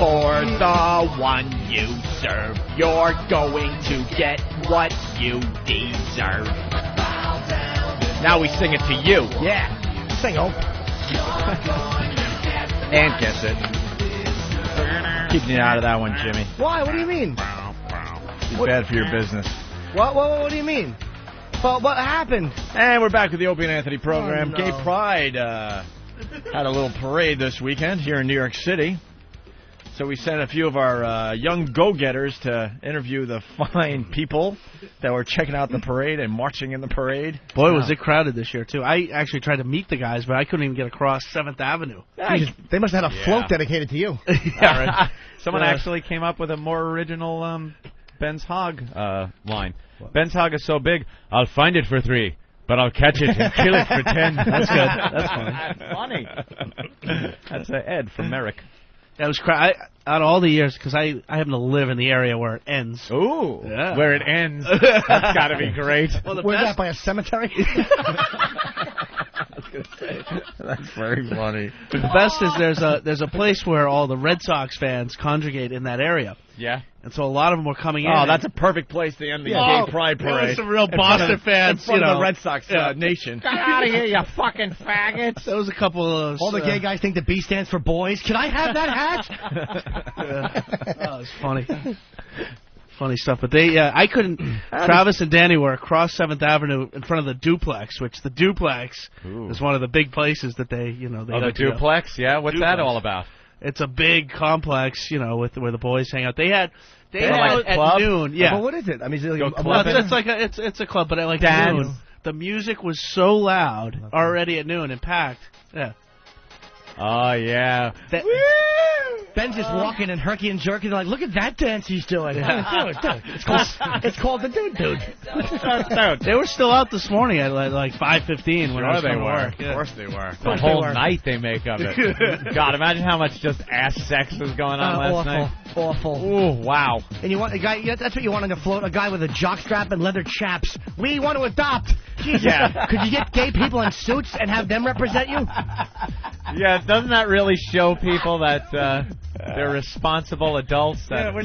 for the one you serve. You're going to get what you deserve. Now we sing it to you. Yeah. Sing, Hope. And kiss it. Keeping you out of that one, Jimmy. Why? What do you mean? It's bad for your business. What do you mean? Well, what happened? And we're back with the Opie and Anthony program. Oh, no. Gay Pride had a little parade this weekend here in New York City. So we sent a few of our young go-getters to interview the fine people that were checking out the parade and marching in the parade. Boy, was it crowded this year, too. I actually tried to meet the guys, but I couldn't even get across 7th Avenue. Jesus, they must have had a float dedicated to you. Yeah, right. Someone actually came up with a more original Ben's Hog line. Ben's Hog is so big, I'll find it for $3. But I'll catch it and kill it for 10. That's good. That's funny. That's funny. That's Ed from Merrick. That was out of all the years, because I happen to live in the area where it ends. Ooh, yeah. Where it ends. That's got to be great. Well, where's that, by a cemetery? I was going to say, that's very funny. The best is there's a place where all the Red Sox fans congregate in that area. Yeah. And so a lot of them were coming in. Oh, that's a perfect place to end the Gay Pride parade. There was some real Boston fans, in front of the Red Sox nation. Get out of here, you fucking faggots. There was a couple of... All the gay guys think the B stands for boys. Can I have that hat? Oh, it's funny. Funny stuff. But I couldn't... Travis and Danny were across 7th Avenue in front of the Duplex, which the Duplex is one of the big places that they the Duplex? Yeah, what's that all about? It's a big complex, with where the boys hang out. They had like at club? noon. Yeah. Well, what is it? I mean, is it like it's a club, but at like Dance. noon, the music was so loud already at noon and packed. Yeah. Oh, yeah. Ben's just walking and herky and jerking. They're like, look at that dance he's doing. Dude. It's called the Dude. They were still out this morning at like 5:15 when I was they coming to were. work. Of course they were. course The whole they were. night they make of it. God, imagine how much just ass sex was going on last night. Awful. Ooh, wow. And you want a guy? That's what you want on the float. A guy with a jockstrap and leather chaps. We want to adopt. Jesus. Yeah. Could you get gay people in suits and have them represent you? Yeah, doesn't that really show people that they're responsible adults? That We're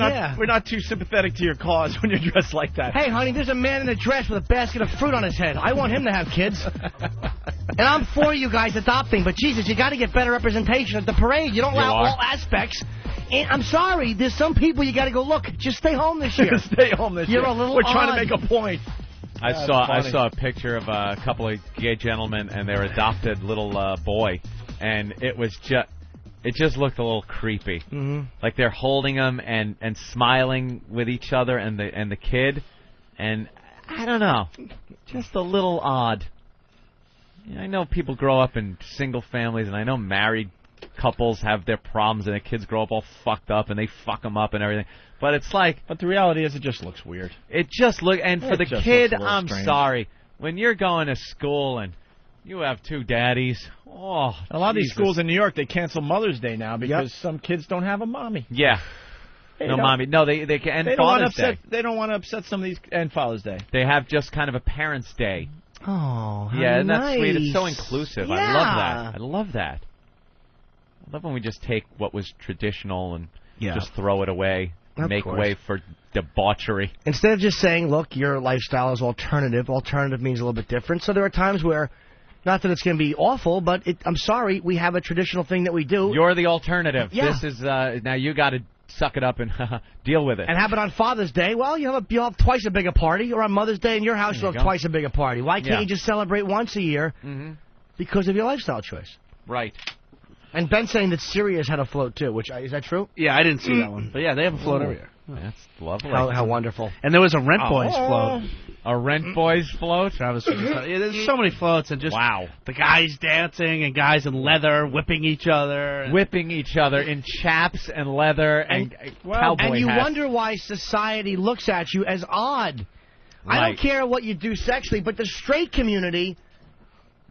not too sympathetic to your cause when you're dressed like that. Hey, honey, there's a man in a dress with a basket of fruit on his head. I want him to have kids. And I'm for you guys adopting, but Jesus, you got to get better representation at the parade. You don't allow all aspects. And I'm sorry, there's some people you got to go, look, just stay home this year. Stay home this year. You're a little We're trying odd. to make a point. I saw a picture of a couple of gay gentlemen and their adopted little boy, and it just looked a little creepy. Mm-hmm. Like they're holding him and smiling with each other and the kid, and I don't know, just a little odd. I know people grow up in single families, and I know married couples have their problems, and their kids grow up all fucked up, and they fuck them up and everything. But it's like... But the reality is it just looks weird. It just looks... And for the just kid, looks a little I'm strange. sorry. When you're going to school and you have two daddies, A lot of these schools in New York, they cancel Mother's Day now because some kids don't have a mommy. Yeah. No, mommy. No, they can... And They don't want to Father's Day. upset. They don't want to upset some of these... And Father's Day. They have just kind of a Parents' Day. Oh, Yeah, and that's nice. sweet. It's so inclusive. Yeah. I love that. I love that. I love when we just take what was traditional and just throw it away, make way for debauchery. Instead of just saying, look, your lifestyle is alternative. Alternative means a little bit different. So there are times where, not that it's going to be awful, but I'm sorry, we have a traditional thing that we do. You're the alternative. Yeah. This is now you got to suck it up and deal with it. And have it on Father's Day. Well, you'll have twice a bigger party. Or on Mother's Day in your house, you'll have twice a bigger party. Why can't you just celebrate once a year because of your lifestyle choice? Right. And Ben's saying that Sirius had a float, too. Which is that true? Yeah, I didn't see that one. But yeah, they have a float every year. That's lovely. How wonderful. And there was a Rent Boys float. A Rent Boys float? Travis was just, there's so many floats and just the guys dancing and guys in leather whipping each other. Whipping each other in chaps and leather and cowboy And you hats. wonder why society looks at you as odd. I don't care what you do sexually, but the straight community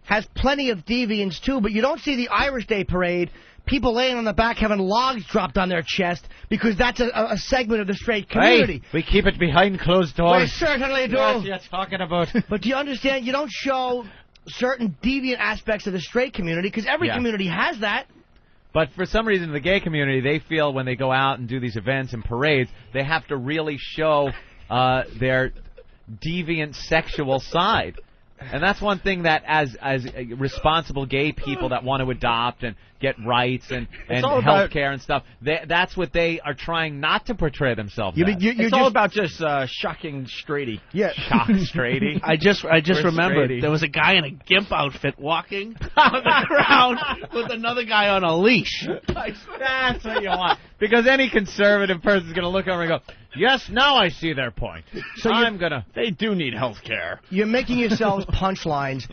has plenty of deviants, too. But you don't see the Irish Day Parade, people laying on the back having logs dropped on their chest, because that's a segment of the straight community. Hey, we keep it behind closed doors. We certainly do. What you're talking about. But do you understand? You don't show certain deviant aspects of the straight community, because every community has that. But for some reason, the gay community, they feel when they go out and do these events and parades, they have to really show their deviant sexual side. And that's one thing that as responsible gay people that want to adopt and get rights and health care and stuff, that's what they are trying not to portray themselves as. It's all about just shocking straighty. Yeah. Shock straighty. I just remembered straighty. there was a guy in a gimp outfit walking on the ground with another guy on a leash. That's what you want. Because any conservative person is going to look over and go, yes, now I see their point. So They do need health care. You're making yourselves punchlines,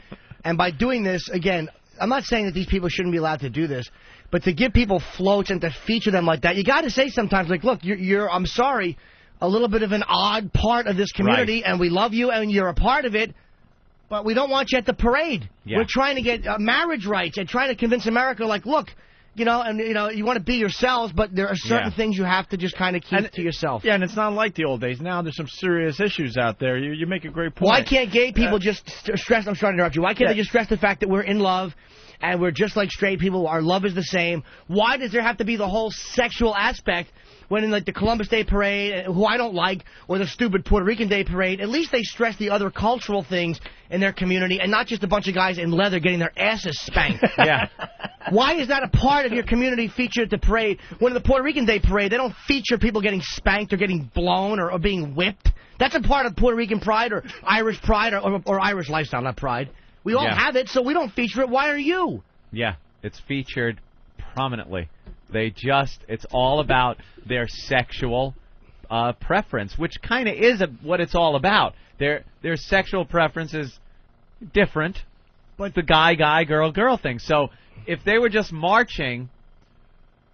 and by doing this, again, I'm not saying that these people shouldn't be allowed to do this, but to give people floats and to feature them like that, you got to say sometimes, like, look, you're I'm sorry, a little bit of an odd part of this community, and we love you, and you're a part of it, but we don't want you at the parade. Yeah. We're trying to get marriage rights and trying to convince America, like, look, you want to be yourselves, but there are certain things you have to just kind of keep to yourself. Yeah, and it's not like the old days. Now there's some serious issues out there. You make a great point. Why can't gay people just stress? I'm sorry to interrupt you. Why can't they just stress the fact that we're in love and we're just like straight people? Our love is the same. Why does there have to be the whole sexual aspect? When in like the Columbus Day Parade, who I don't like, or the stupid Puerto Rican Day Parade, at least they stress the other cultural things in their community and not just a bunch of guys in leather getting their asses spanked. Yeah. Why is that a part of your community featured at the parade? When in the Puerto Rican Day Parade, they don't feature people getting spanked or getting blown or being whipped. That's a part of Puerto Rican pride or Irish pride or Irish lifestyle, not pride. We all have it, so we don't feature it. Why are you? Yeah, it's featured prominently. It's all about their sexual preference, which kind of is what it's all about. Their sexual preference is different, but the guy, girl thing. So if they were just marching,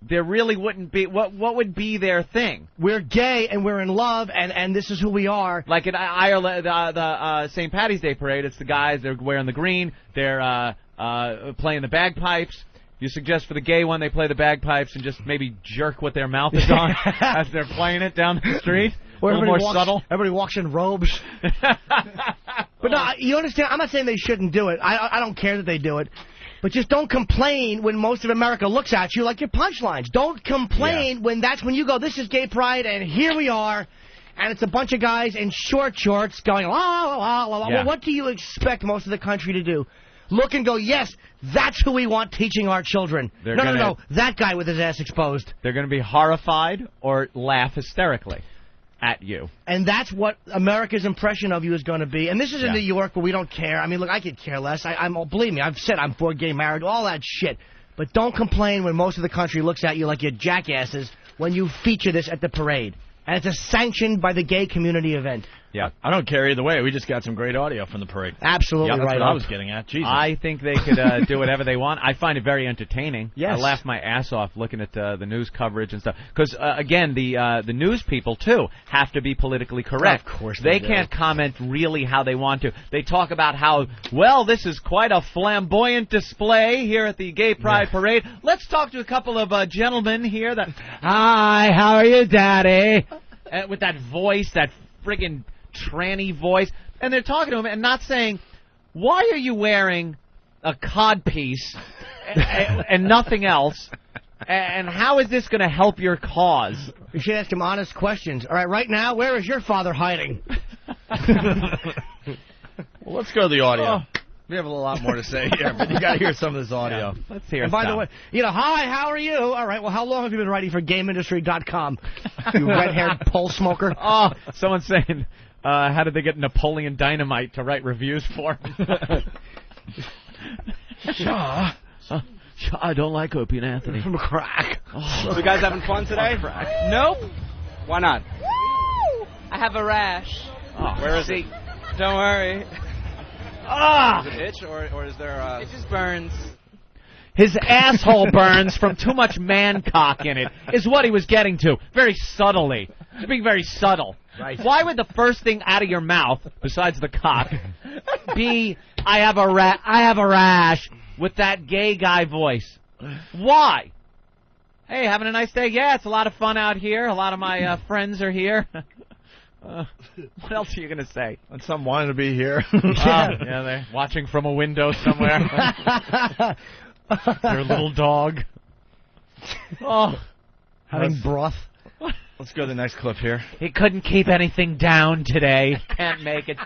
there really wouldn't be what would be their thing. We're gay and we're in love, and this is who we are. Like in Ireland, the St. Paddy's Day parade, it's the guys, they're wearing the green, they're playing the bagpipes. You suggest for the gay one they play the bagpipes and just maybe jerk what their mouth is on as they're playing it down the street? A little more subtle. Everybody walks in robes. But no, you understand, I'm not saying they shouldn't do it. I don't care that they do it. But just don't complain when most of America looks at you like your punchlines. Don't complain when you go, this is gay pride, and here we are, and it's a bunch of guys in short shorts going, la, la, la, la, la. Well, what do you expect most of the country to do? Look and go, yes, that's who we want teaching our children. No, that guy with his ass exposed. They're going to be horrified or laugh hysterically at you. And that's what America's impression of you is going to be. And this is in New York where we don't care. I mean, look, I could care less. Believe me, I've said I'm for gay marriage, all that shit. But don't complain when most of the country looks at you like you're jackasses when you feature this at the parade. And it's a sanctioned by the gay community event. Yeah, I don't care either way. We just got some great audio from the parade. Absolutely that's right. what I was getting at. Jesus. I think they could do whatever they want. I find it very entertaining. Yes. I laughed my ass off looking at the news coverage and stuff. Because, again, the news people, too, have to be politically correct. Of course they can't comment really how they want to. They talk about how, well, this is quite a flamboyant display here at the Gay Pride Parade. Let's talk to a couple of gentlemen here. Hi, how are you, Daddy? With that voice, that friggin' tranny voice, and they're talking to him and not saying, why are you wearing a codpiece and nothing else, and how is this going to help your cause? You should ask him honest questions. All right now, where is your father hiding? Well, let's go to the audio. We have a lot more to say here, but you got to hear some of this audio. Yeah, let's hear it. And by the way, hi, how are you? All right, well, how long have you been writing for GameIndustry.com? You red-haired pole smoker. Oh, someone's saying, how did they get Napoleon Dynamite to write reviews for? Shaw, I don't like Opie and Anthony. From crack. So you guys having fun today? Nope. Why not? I have a rash. Oh, where is it? Don't worry. Does it itch, or is there It just burns. His asshole burns from too much man cock in it, is what he was getting to. Very subtly. He's being very subtle. Right. Why would the first thing out of your mouth, besides the cock, be, I have a rash, with that gay guy voice? Why? Hey, having a nice day? Yeah, it's a lot of fun out here. A lot of my friends are here. What else are you going to say? And some wanting to be here. Yeah, they're watching from a window somewhere. Their little dog. Oh, Having broth. Let's go to the next clip here. he couldn't keep anything down today. Can't make it.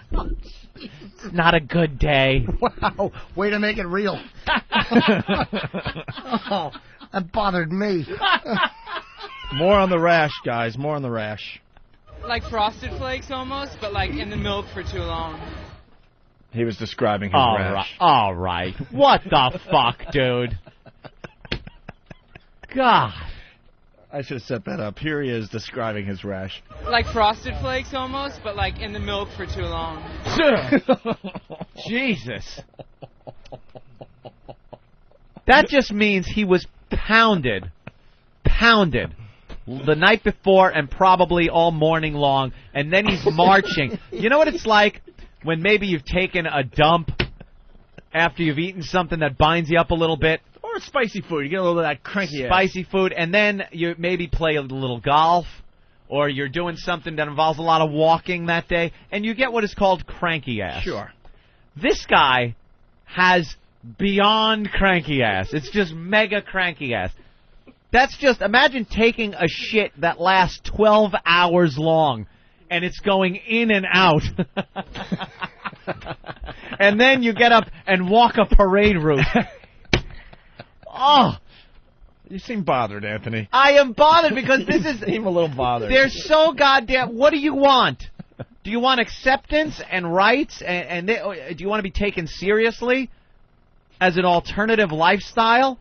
It's not a good day. Wow, way to make it real. Oh, that bothered me. More on the rash, guys. More on the rash. Like Frosted Flakes almost, but like in the milk for too long. He was describing his All rash. right. All right. What the fuck, dude? God. I should have set that up. Here he is describing his rash. Like Frosted Flakes almost, but like in the milk for too long. Jesus. That just means he was pounded the night before and probably all morning long, and then he's marching. You know what it's like when maybe you've taken a dump after you've eaten something that binds you up a little bit? Or spicy food. You get a little of that cranky Spicy food, and then you maybe play a little golf, or you're doing something that involves a lot of walking that day, and you get what is called cranky ass. Sure. This guy has beyond cranky ass. It's just mega cranky ass. That's just, imagine taking a shit that lasts 12 hours long, and it's going in and out. And then you get up and walk a parade route. Oh, You seem bothered, Anthony. I am bothered because this is... You seem a little bothered. They're so goddamn... What do you want? Do you want acceptance and rights? And do you want to be taken seriously as an alternative lifestyle?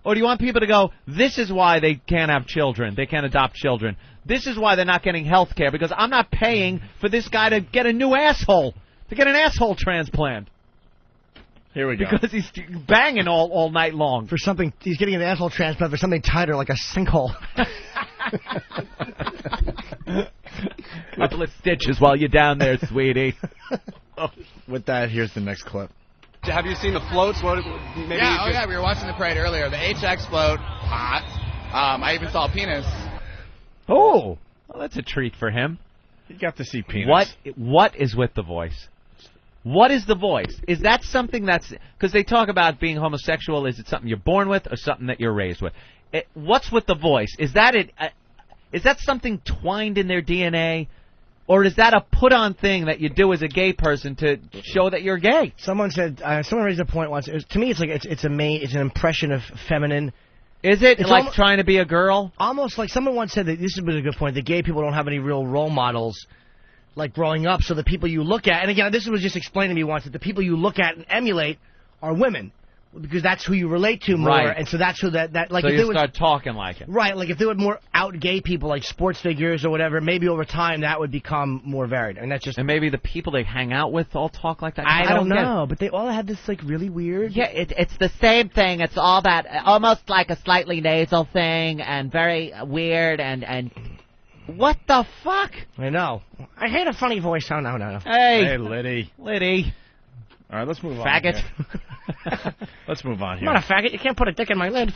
Or do you want people to go, this is why they can't have children, they can't adopt children. This is why they're not getting health care, because I'm not paying for this guy to get a new asshole, to get an asshole transplant. Here we go. Because he's banging all night long. For something, he's getting an asshole transplant for something tighter, like a sinkhole. Couple of stitches while you're down there, sweetie. With that, here's the next clip. Have you seen the floats? Maybe Yeah, we were watching the parade earlier. The HX float, hot. I even saw a penis. Oh, well, that's a treat for him. You got to see penis. What is with the voice? What is the voice? Is that something that's... Because they talk about being homosexual. Is it something you're born with or something that you're raised with? What's with the voice? Is that is that something twined in their DNA? Or is that a put-on thing that you do as a gay person to show that you're gay? Someone said, someone raised a point once. To me, it's like it's an impression of feminine. Is it It's like trying to be a girl? Almost like someone once said that this was a good point. The gay people don't have any real role models, like growing up. So the people you look at, and again, this was just explained to me once, that the people you look at and emulate are women. Because that's who you relate to more, Right. and so that's who that like. So if you there was, start talking like it. right, like if there were more out gay people, like sports figures or whatever, maybe over time that would become more varied, and that's just. And maybe the people they hang out with all talk like that. I don't get it. know, but they all have this like really weird. Yeah, it's the same thing. It's all that, almost like a slightly nasal thing, and very weird, and what the fuck? I know. I hate a funny voice. Oh no. Hey, Liddy. Liddy. All right, let's move on. Faggot. here. Let's move on I'm here. not a faggot. You can't put a dick in my lid.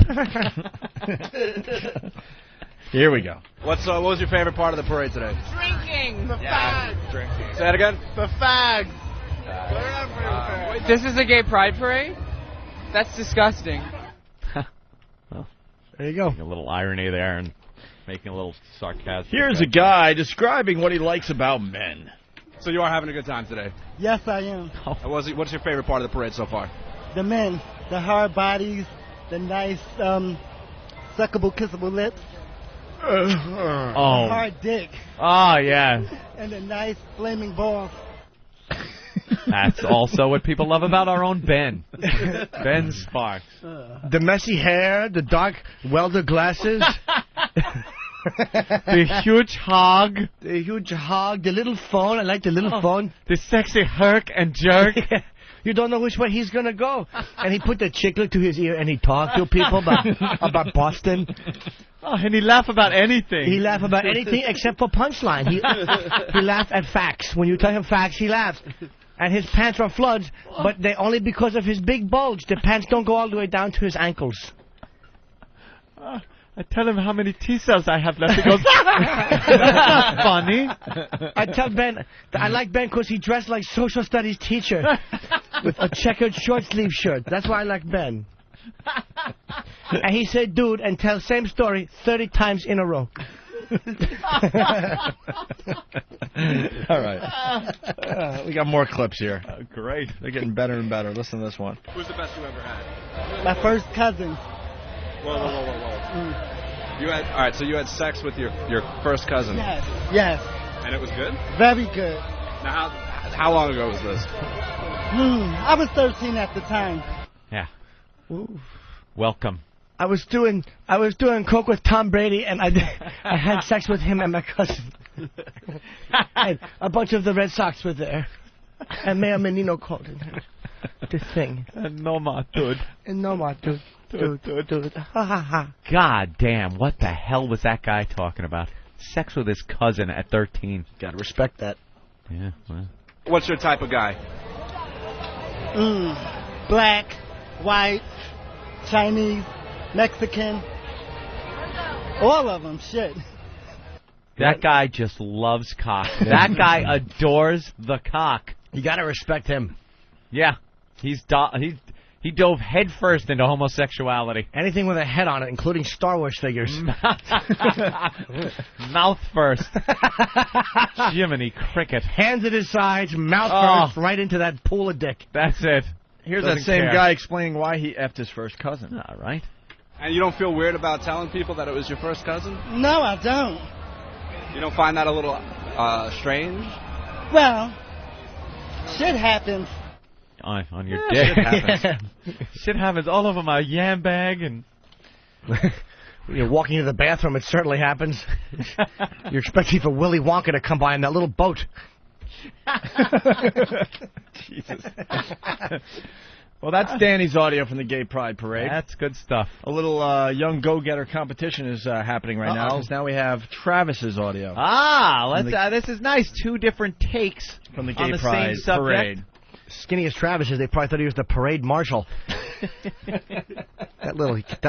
Here we go. What was your favorite part of the parade today? Drinking. Drinking. Say that again. The fags. This is a gay pride parade? That's disgusting. There you go. A little irony there and making a little sarcasm. Here's a guy describing what he likes about men. So you are having a good time today. Yes, I am. What's your favorite part of the parade so far? The men, the hard bodies, the nice, suckable, kissable lips, Oh. hard dick, Oh, yeah. and the nice flaming balls. That's also what people love about our own Ben. Ben Sparks. The messy hair, the dark welder glasses, The huge hog. the huge hog, the little phone. I like the little phone. The sexy herk and jerk. You don't know which way he's gonna go. And he put the chiclet to his ear and he talked to people about Boston. Oh, and he laugh about anything. He laughed about anything except for punchline. He laughed at facts. When you tell him facts, he laughs. And his pants are floods, but they only because of his big bulge. The pants don't go all the way down to his ankles. I tell him how many T-cells I have left. He goes, that's not funny. I tell Ben, I like Ben because he dressed like social studies teacher with a checkered short sleeve shirt. That's why I like Ben. And he said, dude, and tell same story 30 times in a row. All right. We got more clips here. Great. They're getting better and better. Listen to this one. Who's the best you ever had? My first cousin. Whoa. You had so you had sex with your first cousin. Yes. And it was good? Very good. Now how long ago was this? I was 13 at the time. Yeah. Ooh. Welcome. I was doing coke with Tom Brady, and I had sex with him and my cousin. And a bunch of the Red Sox were there, and Mayor Menino called in to sing. No more, dude. And no more, dude. Ha ha ha. God damn, what the hell was that guy talking about? Sex with his cousin at 13. Gotta respect that. Yeah, well. What's your type of guy? Black, white, Chinese, Mexican. All of them, shit. That guy just loves cock. That guy adores the cock. You gotta respect him. Yeah, he dove headfirst into homosexuality. Anything with a head on it, including Star Wars figures. Mouth first. Jiminy cricket. Hands at his sides, mouth first, right into that pool of dick. That's it. Here's Doesn't that same care. guy explaining why he effed his first cousin. All right. And you don't feel weird about telling people that it was your first cousin? No, I don't. You don't find that a little strange? Well, shit happens. On your dick. Shit happens. Shit happens all over my yam bag and. When you're walking to the bathroom, it certainly happens. You're expecting for Willy Wonka to come by in that little boat. Jesus. Well, that's Danny's audio from the Gay Pride Parade. That's good stuff. A little young go-getter competition is happening right now, because now we have Travis's audio. This is nice. Two different takes from the on Gay the Pride same subject. Parade. Skinny as Travis is, they probably thought he was the parade marshal. that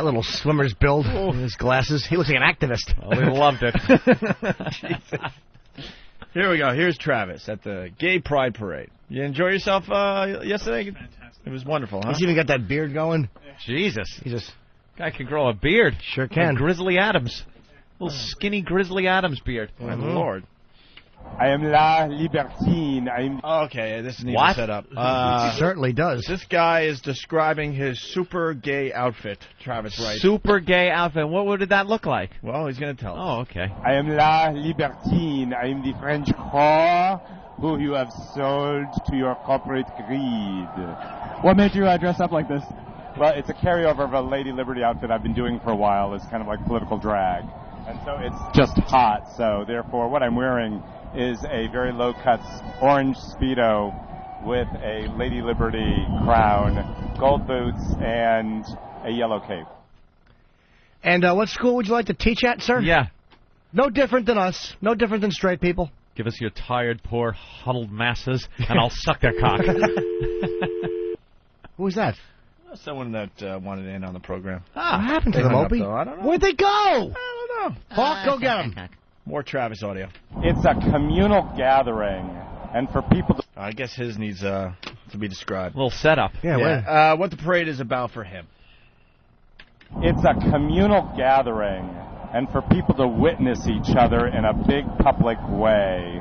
little swimmer's build, his glasses. He looks like an activist. Oh, we loved it. Here we go. Here's Travis at the Gay Pride Parade. You enjoy yourself yesterday? Fantastic. It was wonderful, huh? He's even got that beard going. Jesus. Jesus. Guy can grow a beard. Sure can. Like Grizzly Adams. Little skinny Grizzly Adams beard. My Lord. I am La Libertine. Okay, this needs to set up. Certainly does. This guy is describing his super gay outfit, Travis writes. Super gay outfit. What did that look like? Well, he's going to tell us. Oh, okay. I am La Libertine. I am the French whore who you have sold to your corporate greed. What made you dress up like this? Well, it's a carryover of a Lady Liberty outfit I've been doing for a while. It's kind of like political drag. And so it's just hot. So therefore, what I'm wearing is a very low-cut orange Speedo with a Lady Liberty crown, gold boots, and a yellow cape. And what school would you like to teach at, sir? Yeah. No different than us. No different than straight people. Give us your tired, poor, huddled masses, and I'll suck their cock. Who was that? Someone that wanted in on the program. What happened to them, Opie? I don't know. Where'd they go? I don't know. Hawk, go get them. More Travis audio. It's a communal gathering, and for people to... I guess his needs to be described. A little setup. Yeah. What the parade is about for him. It's a communal gathering, and for people to witness each other in a big public way.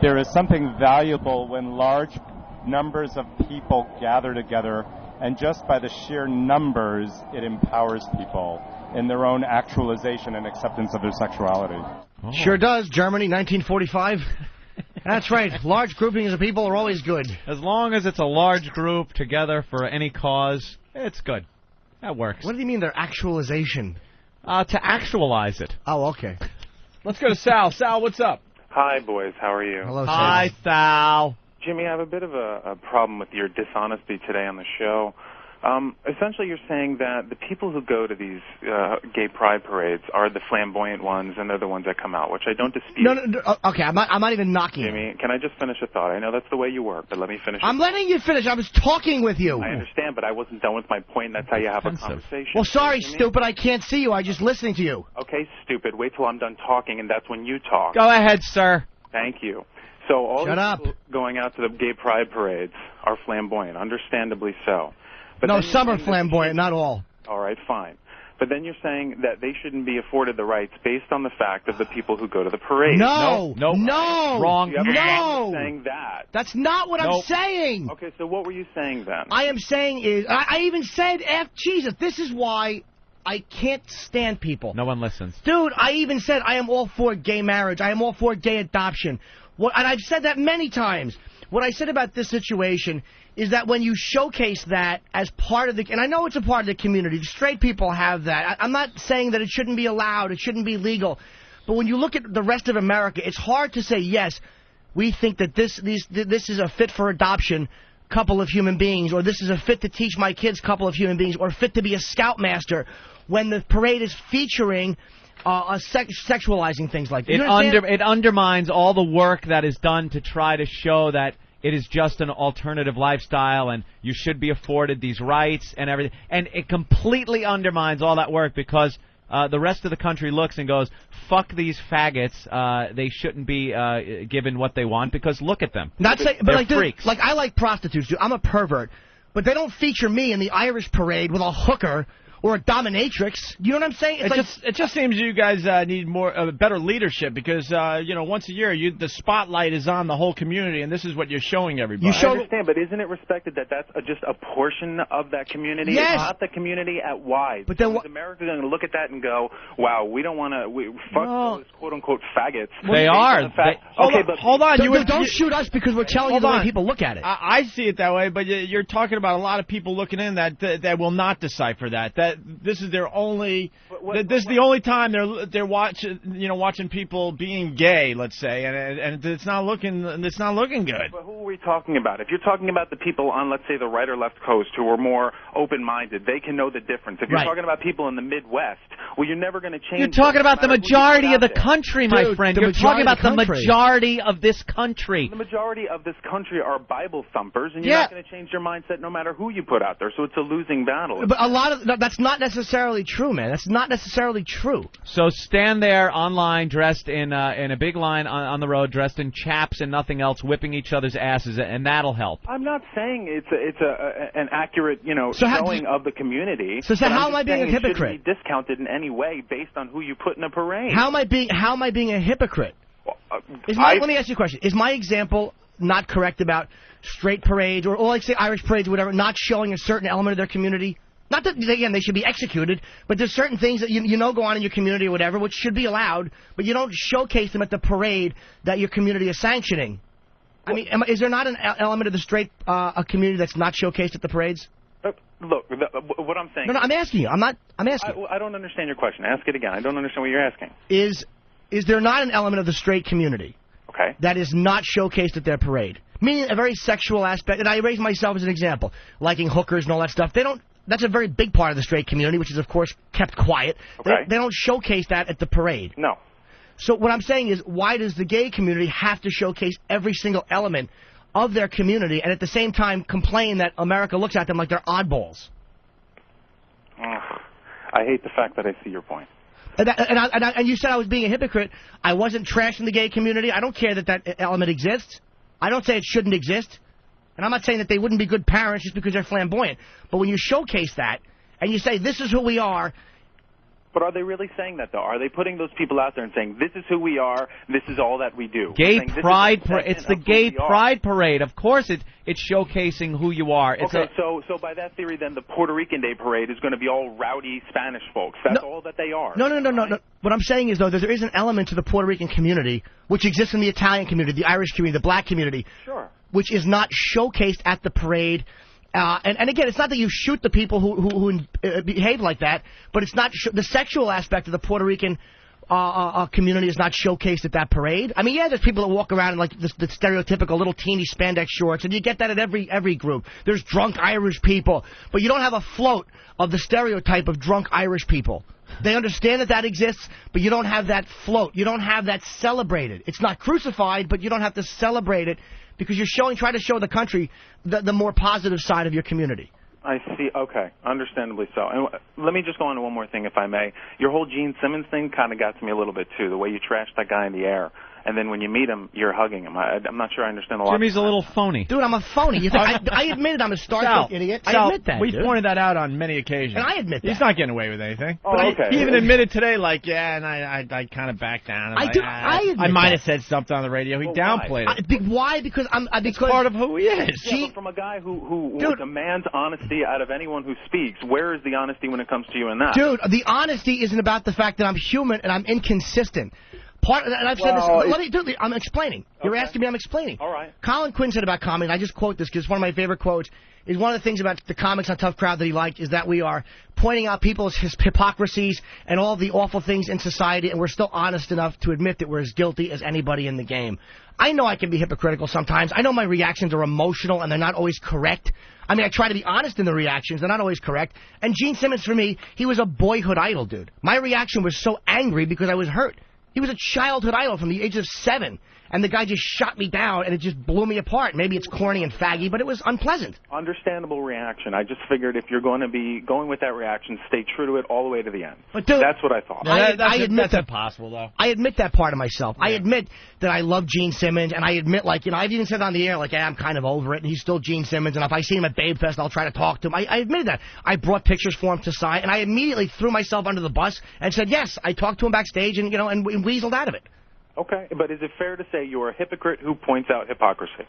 There is something valuable when large numbers of people gather together, and just by the sheer numbers, it empowers people in their own actualization and acceptance of their sexuality. Oh. Sure does. Germany, 1945. That's right. Large groupings of people are always good. As long as it's a large group together for any cause, it's good. That works. What do you mean their actualization? To actualize it. Oh, okay. Let's go to Sal. Sal, what's up? Hi, boys. How are you? Hello, Sal. Hi, Sal. Jimmy, I have a bit of a problem with your dishonesty today on the show. Essentially, you're saying that the people who go to these gay pride parades are the flamboyant ones, and they're the ones that come out, which I don't dispute. No, okay, I'm not even knocking Jimmy, can I just finish a thought? I know that's the way you work, but let me finish. I'm letting you finish. I was talking with you. I understand, but I wasn't done with my point, and that's how you have a conversation. Well, sorry, Jimmy? stupid. I can't see you. I'm just listening to you. Okay, stupid. Wait till I'm done talking, and that's when you talk. Go ahead, sir. Thank you. So all Shut the up. people going out to the gay pride parades are flamboyant, understandably so. But No, then some are in this- flamboyant, not all. All right, fine. But then you're saying that they shouldn't be afforded the rights based on the fact of the people who go to the parade. No, no, wrong. You have a No, problem saying that. that's not what I'm saying. Okay, so what were you saying then? I am saying is, I even said, Jesus, this is why I can't stand people. No one listens. Dude, I even said I am all for gay marriage. I am all for gay adoption. And I've said that many times. What I said about this situation is that when you showcase that as part of the... And I know it's a part of the community. The straight people have that. I'm not saying that it shouldn't be allowed. It shouldn't be legal. But when you look at the rest of America, it's hard to say, yes, we think that this is a fit for adoption couple of human beings, or this is a fit to teach my kids couple of human beings, or fit to be a scoutmaster, when the parade is featuring... sexualizing things like that. It undermines all the work that is done to try to show that it is just an alternative lifestyle and you should be afforded these rights and everything. And it completely undermines all that work because the rest of the country looks and goes, fuck these faggots. They shouldn't be given what they want because look at them. They're freaks. Like, I like prostitutes, dude. I'm a pervert. But they don't feature me in the Irish parade with a hooker or a dominatrix. You know what I'm saying? It just seems you guys need better leadership because once a year the spotlight is on the whole community and this is what you're showing everybody. I understand, but isn't it respected that that's just a portion of that community? Yes. It's not the community at wide. But then is America going to look at that and go, "Wow, we don't want to fuck those quote unquote faggots"? They are. Hold on. Don't shoot us because we're telling you the way people look at it. I see it that way, but you're talking about a lot of people looking in that will not decipher that. This is their only. This is the only time they're watching people being gay, let's say, and it's not looking good. But who are we talking about? If you're talking about the people on, let's say, the right or left coast who are more open-minded, they can know the difference. If you're talking about people in the Midwest, well, you're never going to change. You're talking about the majority of the country, my friend. You're talking about the majority of this country. The majority of this country are Bible thumpers, and you're not going to change your mindset no matter who you put out there. So it's a losing battle. But a lot of that's not necessarily true, man. That's not necessarily true. So stand there online, dressed in a big line on the road, dressed in chaps and nothing else, whipping each other's asses, and that'll help. I'm not saying it's an accurate showing of the community. So how am I being a hypocrite? It shouldn't be discounted in any way based on who you put in a parade. How am I being a hypocrite? Let me ask you a question. Is my example not correct about straight parades or like say Irish parades or whatever, not showing a certain element of their community? Not that, again, they should be executed, but there's certain things that you know go on in your community or whatever, which should be allowed, but you don't showcase them at the parade that your community is sanctioning. I mean, is there not an element of the straight community that's not showcased at the parades? Look, what I'm saying... No, I'm asking you. I'm asking you. I don't understand your question. Ask it again. I don't understand what you're asking. Is there not an element of the straight community that is not showcased at their parade? Meaning a very sexual aspect, and I raise myself as an example, liking hookers and all that stuff. That's a very big part of the straight community, which is, of course, kept quiet. They don't showcase that at the parade. No. So what I'm saying is, why does the gay community have to showcase every single element of their community and at the same time complain that America looks at them like they're oddballs? I hate the fact that I see your point. And you said I was being a hypocrite. I wasn't trashing the gay community. I don't care that element exists. I don't say it shouldn't exist. And I'm not saying that they wouldn't be good parents just because they're flamboyant. But when you showcase that and you say, this is who we are. But are they really saying that, though? Are they putting those people out there and saying, this is who we are, this is all that we do? Gay pride parade. It's the gay pride parade. Of course it's showcasing who you are. So by that theory, then, the Puerto Rican Day parade is going to be all rowdy Spanish folks. That's all that they are. No. What I'm saying is, though, that there is an element to the Puerto Rican community, which exists in the Italian community, the Irish community, the black community. Sure. Which is not showcased at the parade. And again, it's not that you shoot the people who behave like that, but it's not the sexual aspect of the Puerto Rican community is not showcased at that parade. I mean, yeah, there's people that walk around in like the stereotypical little teeny spandex shorts, and you get that at every group. There's drunk Irish people, but you don't have a float of the stereotype of drunk Irish people. They understand that exists, but you don't have that float. You don't have that celebrated. It's not crucified, but you don't have to celebrate it because you're trying to show the country the more positive side of your community. I see. Okay. Understandably so. And let me just go on to one more thing, if I may. Your whole Gene Simmons thing kind of got to me a little bit, too, the way you trashed that guy in the air. and then when you meet him, you're hugging him. I'm not sure I understand a lot. Jimmy's a little phony. Dude, I'm a phony. You think I admit it. I'm a Starstruck idiot. I admit that. We've pointed that out on many occasions. And I admit that. He's not getting away with anything. Oh, but okay. He even admitted today, like, yeah, and I kind of backed down. I might have said something on the radio. He downplayed it. Why? Because it's part of who he is. Yeah, but from a guy who demands honesty out of anyone who speaks, where is the honesty when it comes to you in that? Dude, the honesty isn't about the fact that I'm human and I'm inconsistent. And I've said this. I'm explaining. You're asking me, I'm explaining. All right. Colin Quinn said about comedy, and I just quote this because it's one of my favorite quotes, is one of the things about the comics on Tough Crowd that he liked is that we are pointing out people's hypocrisies and all the awful things in society, and we're still honest enough to admit that we're as guilty as anybody in the game. I know I can be hypocritical sometimes. I know my reactions are emotional and they're not always correct. I mean, I try to be honest in the reactions. They're not always correct. And Gene Simmons, for me, he was a boyhood idol, dude. My reaction was so angry because I was hurt. He was a childhood idol from the age of 7. And the guy just shot me down, and it just blew me apart. Maybe it's corny and faggy, but it was unpleasant. Understandable reaction. I just figured if you're going to be going with that reaction, stay true to it all the way to the end. But dude, that's what I thought. I admit that's impossible, though. I admit that part of myself. Yeah. I admit that I love Gene Simmons, and I admit, like, you know, I've even said on the air, like, I'm kind of over it, and he's still Gene Simmons, and if I see him at Babe Fest, I'll try to talk to him. I admitted that. I brought pictures for him to sign, and I immediately threw myself under the bus and said, yes, I talked to him backstage, and, you know, and weaseled out of it. Okay, but is it fair to say you're a hypocrite who points out hypocrisy?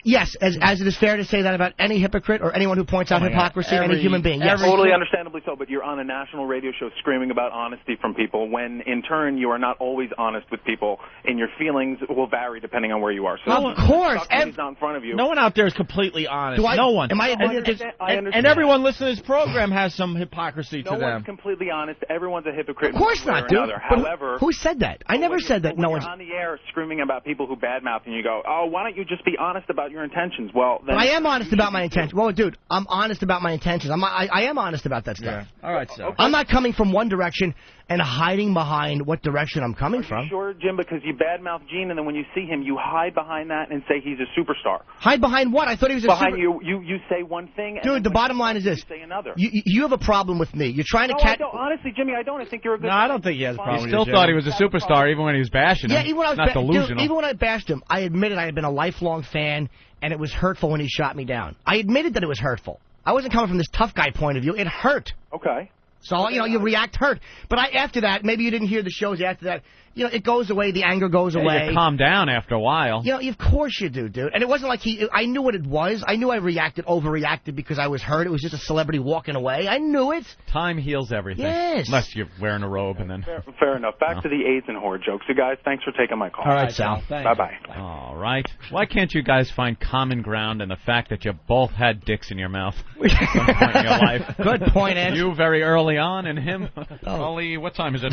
Yes, as it is fair to say that about any hypocrite or anyone who points out hypocrisy, any human being. Yes. Totally understandably so, but you're on a national radio show screaming about honesty from people when, in turn, you are not always honest with people, and your feelings will vary depending on where you are. So of course. He's not in front of you. No one out there is completely honest. No one. Am I and everyone listening to this program has some hypocrisy to them. No one's completely honest. Everyone's a hypocrite. Of course not, dude. However, who said that? I never said that. No one's on the air screaming about people who badmouth, and you go, oh, why don't you just be honest about your intentions? Well, then I am honest about my intentions. Well, dude, I'm honest about my intentions. I am honest about that stuff. Yeah. All right, so. Okay. I'm not coming from one direction and hiding behind what direction I'm coming from. Sure, Jim, because you badmouth Gene, and then when you see him, you hide behind that and say he's a superstar. Hide behind what? I thought he was a behind you. You say one thing, dude. The bottom line is this: you say another. You have a problem with me. You're trying to catch. Honestly, Jimmy, I don't. I think you're a good. No, I don't think he has a problem. He still thought he was a superstar even when he was bashing him. Yeah, even when I was not delusional. Dude, even when I bashed him, I admitted I had been a lifelong fan, and it was hurtful when he shot me down. I admitted that it was hurtful. I wasn't coming from this tough guy point of view. It hurt. Okay. So, you know, you react hurt. But after that, maybe you didn't hear the shows after that, you know, it goes away, the anger goes away. You calm down after a while. You know, of course you do, dude. And it wasn't like I knew what it was. I knew I overreacted because I was hurt. It was just a celebrity walking away. I knew it. Time heals everything. Yes. Unless you're wearing a robe and then... Fair enough. Back to the AIDS and whore jokes. You guys, thanks for taking my call. All right, Sal. Bye-bye. All right. Why can't you guys find common ground in the fact that you both had dicks in your mouth at some point in your life? Good point, Ed. You very early on, and him only... What time is it?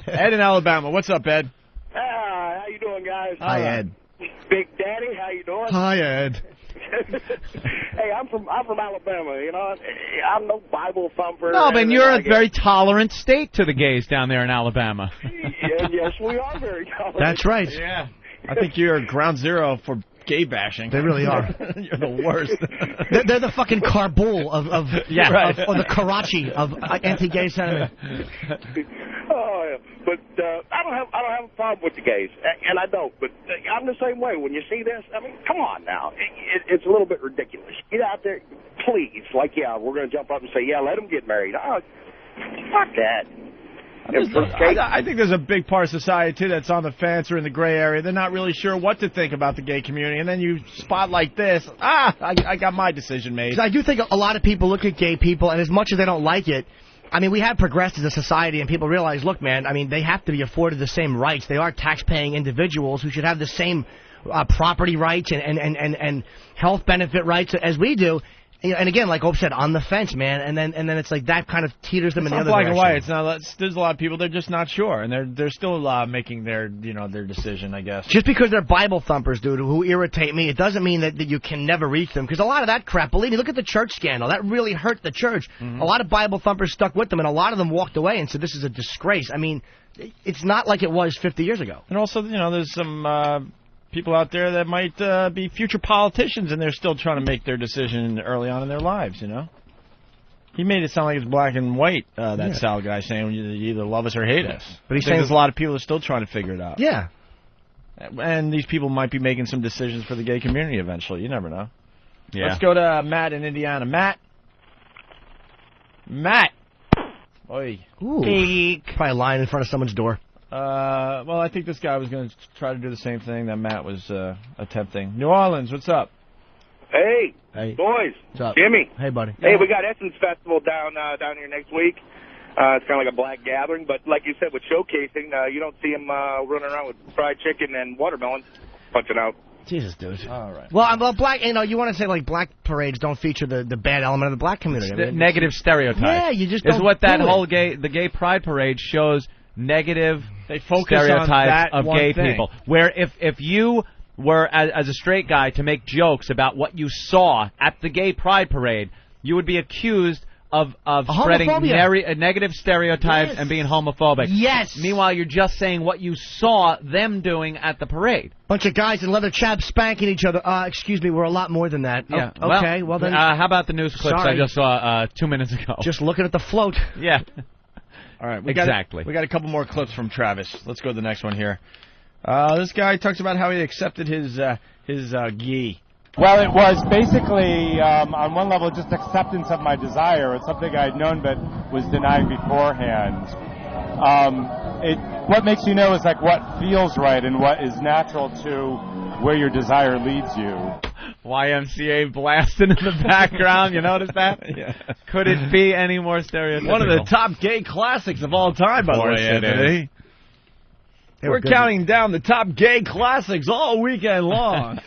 Ed in Alabama. What's up, Ed? How you doing, guys? Hi, Ed. Big Daddy, how you doing? Hi, Ed. Hey, I'm from Alabama. You know, I'm no Bible thumper. No, but you're a very tolerant state to the gays down there in Alabama. Yes, we are very tolerant. That's right. Yeah. I think you're ground zero for gay bashing. They really are. You're the worst. They're the fucking Kabul of or the Karachi of anti-gay sentiment. Oh, yeah. But I don't have a problem with the gays, and I don't. But I'm the same way. When you see this, I mean, come on now, it's a little bit ridiculous. Get out there, please. Like, yeah, we're going to jump up and say, yeah, let them get married. Oh, fuck that. I think there's a big part of society, too, that's on the fence or in the gray area. They're not really sure what to think about the gay community. And then you spot like this, I got my decision made. I do think a lot of people look at gay people, and as much as they don't like it, I mean, we have progressed as a society, and people realize, look, man, I mean, they have to be afforded the same rights. They are tax-paying individuals who should have the same property rights and health benefit rights as we do. And again, like Opie said, on the fence, man, and then it's like that kind of teeters them in the other direction. It's not black and white. It's not. There's a lot of people they're just not sure, and they're still making their decision, I guess. Just because they're Bible thumpers, dude, who irritate me, it doesn't mean that you can never reach them. Because a lot of that crap, believe me, look at the church scandal. That really hurt the church. Mm-hmm. A lot of Bible thumpers stuck with them, and a lot of them walked away and said this is a disgrace. I mean, it's not like it was 50 years ago. And also, there's some. People out there that might be future politicians, and they're still trying to make their decision early on in their lives, He made it sound like it's black and white, that Sal guy, saying you either love us or hate us. But he's saying there's a lot of people that are still trying to figure it out. Yeah. And these people might be making some decisions for the gay community eventually. You never know. Yeah. Let's go to Matt in Indiana. Matt. Oi. Ooh. Probably a line in front of someone's door. Well, I think this guy was going to try to do the same thing that Matt was attempting. New Orleans, what's up? Hey, boys. What's up? Jimmy. Hey, buddy. Hey, we got Essence Festival down here next week. It's kind of like a black gathering, but like you said, with showcasing, you don't see them running around with fried chicken and watermelons punching out. Jesus, dude. All right. Well, black. You want to say like black parades don't feature the bad element of the black community. It's negative stereotypes. Yeah, you just is don't what that do it. whole the gay pride parade shows. Negative they focus stereotypes on that of one gay thing. people. Where if you were as a straight guy to make jokes about what you saw at the gay pride parade, you would be accused of spreading negative stereotypes and being homophobic. Yes. Meanwhile, you're just saying what you saw them doing at the parade. Bunch of guys in leather chaps spanking each other. Excuse me, we're a lot more than that. Yeah. Oh, okay, well then. How about the news clips Sorry. I just saw 2 minutes ago? Just looking at the float. Yeah. All right. We got a couple more clips from Travis. Let's go to the next one here. This guy talks about how he accepted his gi. Well, it was basically, on one level, just acceptance of my desire. It's something I'd known but was denying beforehand. What makes you know is like what feels right and what is natural to where your desire leads you. YMCA blasting in the background. You notice that? Yeah. Could it be any more stereotypical? One of the top gay classics of all time, by the way, Anthony. We're counting down the top gay classics all weekend long.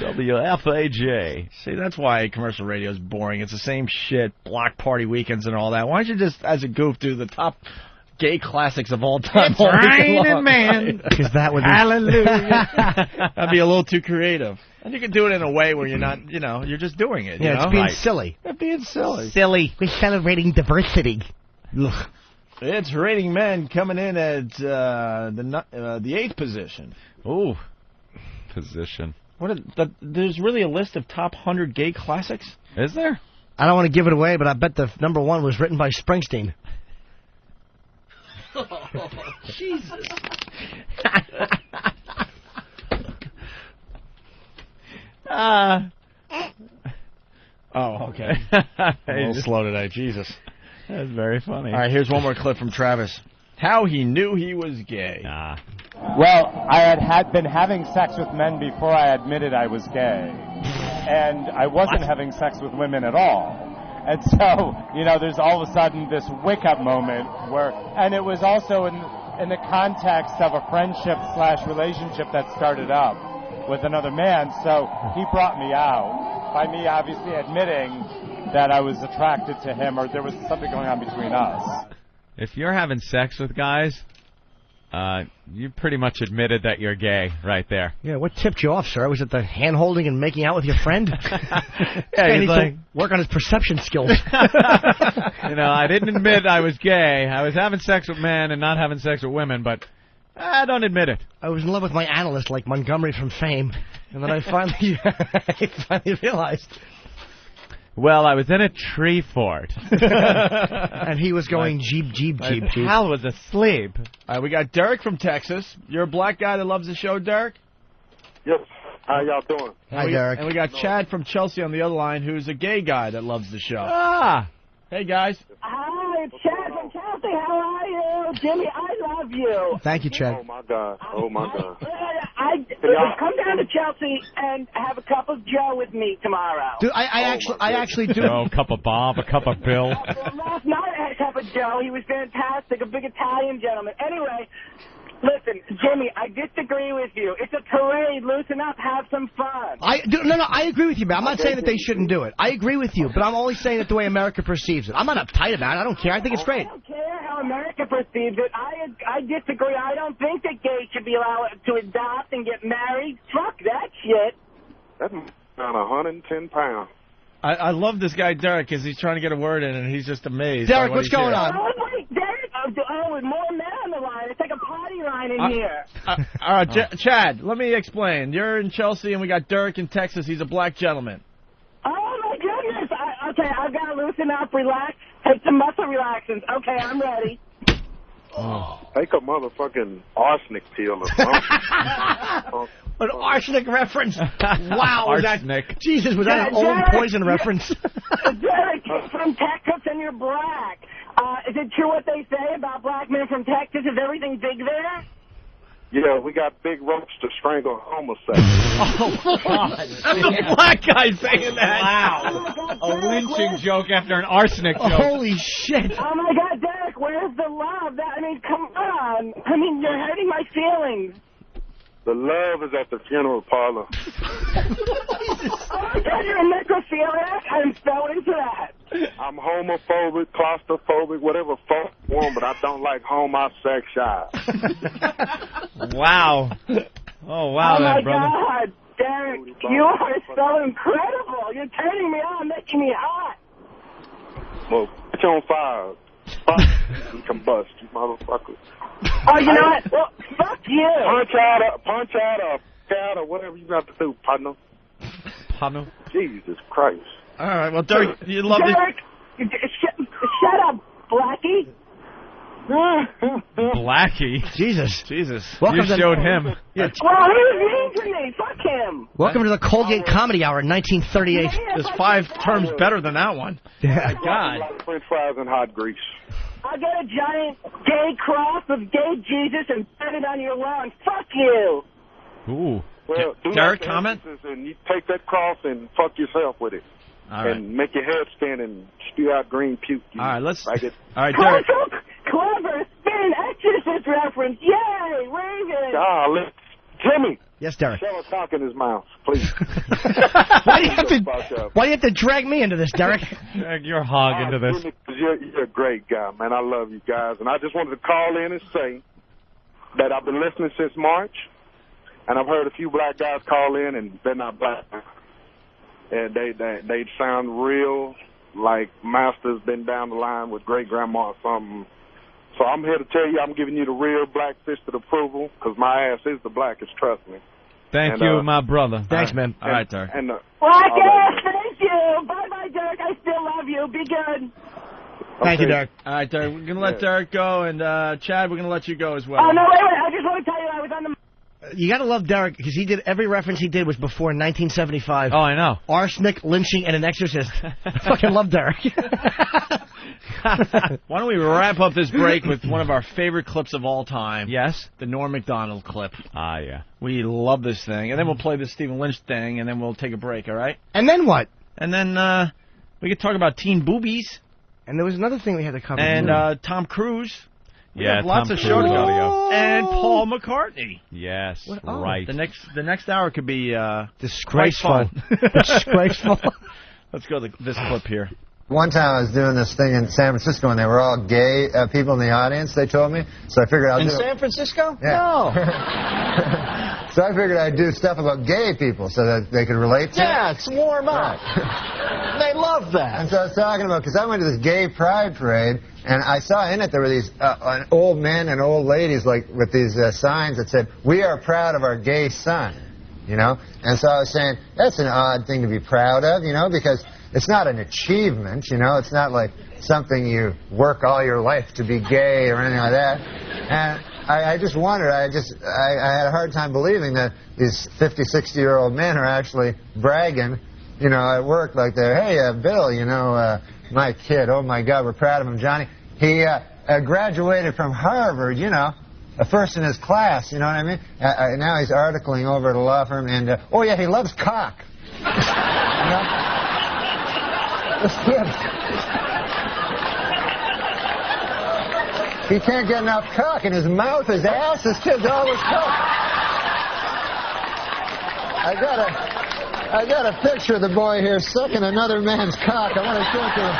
WFAJ. See, that's why commercial radio is boring. It's the same shit, block party weekends and all that. Why don't you just, as a goof, do the top gay classics of all time? It's raining, man. Because that would be... Hallelujah. That'd be a little too creative. And you can do it in a way where you're not, you're just doing it. Yeah, you it's know? being silly. It's being silly. We're celebrating diversity. Ugh. It's Rating Men coming in at the 8th position. Ooh, position. There's really a list of top 100 gay classics? Is there? I don't want to give it away, but I bet the number one was written by Springsteen. Jesus. Oh, okay. A little slow today. Jesus. That's very funny. All right, here's one more clip from Travis. How he knew he was gay. Well, I had been having sex with men before I admitted I was gay. And I wasn't having sex with women at all. And so, there's all of a sudden this wake-up moment where, and it was also in the context of a friendship/relationship that started up with another man. So he brought me out by me obviously admitting that I was attracted to him or there was something going on between us. If you're having sex with guys, you pretty much admitted that you're gay right there. Yeah, what tipped you off, sir? Was it the hand-holding and making out with your friend? Yeah, he's like, to work on his perception skills. I didn't admit I was gay. I was having sex with men and not having sex with women, but I don't admit it. I was in love with my analyst like Montgomery from Fame, and then I finally realized... Well, I was in a tree fort. And he was going jeep, jeep, jeep, jeep. Hal was asleep. All right, we got Derek from Texas. You're a black guy that loves the show, Derek? Yes. How y'all doing? Hi, Derek. And we got Chad from Chelsea on the other line, who's a gay guy that loves the show. Ah. Hey, guys. Hi, it's Chad from Chelsea. How are you? Jimmy, I love you. Thank you, Chad. Oh, my God. Oh, my God. Come down to Chelsea and have a cup of Joe with me tomorrow. Dude, I actually do. Oh, a cup of Bob, a cup of Bill. Last night I had a cup of Joe. He was fantastic, a big Italian gentleman. Anyway, listen, Jimmy, I disagree with you. It's a parade. Loosen up. Have some fun. No, I agree with you, man. I'm not saying that they shouldn't do it. I agree with you, but I'm only saying it the way America perceives it. I'm not uptight about it. I don't care. I think it's great. I don't care how America perceives it. I disagree. I don't think that gays should be allowed to adopt and get married. Fuck that shit. That's around 110 pounds. I love this guy, Derek, because he's trying to get a word in, and he's just amazed. Derek, what's going on? Oh, wait, Derek. Oh, with more men on the line. It's like a party line in here. All right, Chad, let me explain. You're in Chelsea, and we got Derek in Texas. He's a black gentleman. Oh, my goodness. Okay, I've got to loosen up, relax, take some muscle relaxants. Okay, I'm ready. Oh. Take a motherfucking arsenic pill or something. An arsenic reference. Wow. Arsenic. Jesus, was that an old poison reference? Derek, you're from Texas and you're black. Is it true what they say about black men from Texas? Is everything big there? Yeah, we got big ropes to strangle homosexuals. Oh, God. That's a black guy saying that. Wow. A lynching joke after an arsenic joke. Holy shit. Oh, my God, Derek, where's the love? I mean, come on. I mean, you're hurting my feelings. The love is at the funeral parlor. Oh, my God, you're a necrophiliac? I'm so into that. I'm homophobic, claustrophobic, whatever fuck you want, but I don't like homosexuals. Wow. Oh, wow, oh my brother. God, Derek, you are so incredible. You're turning me on, making me hot. Well, put you on fire. Fuck and combust, you motherfucker. Oh, you know what? Well, fuck you. Punch out or whatever you got to do, partner. Partner? Jesus Christ. All right, well, Derek, you love it. Derek, shut up, Blackie. Blackie? Jesus. You showed him. Yeah. Well, he was mean to me. Fuck him. Welcome to the Colgate Comedy Hour in 1938. There's 5 terms better than that one. Yeah. God. French fries and hot grease. I'll get a giant gay cross of gay Jesus and put it on your lawn. Fuck you. Ooh. Well, do Derek, that comment? And you take that cross and fuck yourself with it. All right. And make your head spin and spew out green puke. All right, let's. Like it. All right, Derek. Clever spin exorcist reference. Yay, Raven. Golly. Jimmy. Yes, Derek. Shove a cock in his mouth, please. Why do you have to drag me into this, Derek? Drag your hog into this. Jimmy, you're a great guy, man. I love you guys. And I just wanted to call in and say that I've been listening since March, and I've heard a few black guys call in, and they're not black. And they sound real like Master's been down the line with great-grandma or something. So I'm here to tell you I'm giving you the real black fisted approval because my ass is the blackest, trust me. Thank you, my brother. Thanks, man. All right, Derek. Black ass, thank you. Bye-bye, Derek. I still love you. Be good. Thank you, Derek. All right, Derek. We're going to let Derek go, and Chad, we're going to let you go as well. Oh, no, wait. I just want to tell you I was on the... You got to love Derek because he did every reference he did was before 1975. Oh, I know. Arsenic, lynching, and an exorcist. I fucking love Derek. Why don't we wrap up this break with one of our favorite clips of all time? Yes? The Norm Macdonald clip. Ah, yeah. We love this thing. And then we'll play the Stephen Lynch thing, and then we'll take a break, all right? And then what? And then we could talk about teen boobies. And there was another thing we had to cover. And Tom Cruise. We have lots Tom of show to Cruise. go. And Paul McCartney. Yes, Oh, right. The next hour could be disgraceful. quite fun. Disgraceful. Let's go to this clip here. One time I was doing this thing in San Francisco, and they were all gay people in the audience, they told me. So I figured I'll do... In San Francisco? Yeah. No. So I figured I'd do stuff about gay people so that they could relate to it. Yeah, it's warm up. They love that. And so I was talking about, because I went to this gay pride parade, and I saw in it there were these old men and old ladies like with these signs that said, "We are proud of our gay son," you know? And so I was saying, that's an odd thing to be proud of, you know, because it's not an achievement, you know? It's not like something you work all your life to be gay or anything like that. And I just wondered, I had a hard time believing that these 50, 60-year-old men are actually bragging, you know, at work like they're, hey, Bill, you know, my kid, oh, my God, we're proud of him, Johnny. He graduated from Harvard, you know, a first in his class, you know what I mean? Now he's articling over at a law firm, and, oh, yeah, he loves cock. You know? This kid, he can't get enough cock in his mouth, his ass, his kid's always cock. I got a picture of the boy here sucking another man's cock. I want to show it to him.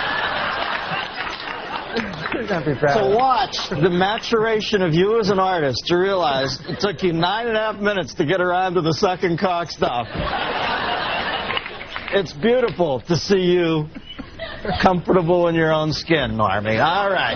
To watch the maturation of you as an artist, to realize it took you 9.5 minutes to get around to the sucking cock stuff. It's beautiful to see you comfortable in your own skin, Normie. All right.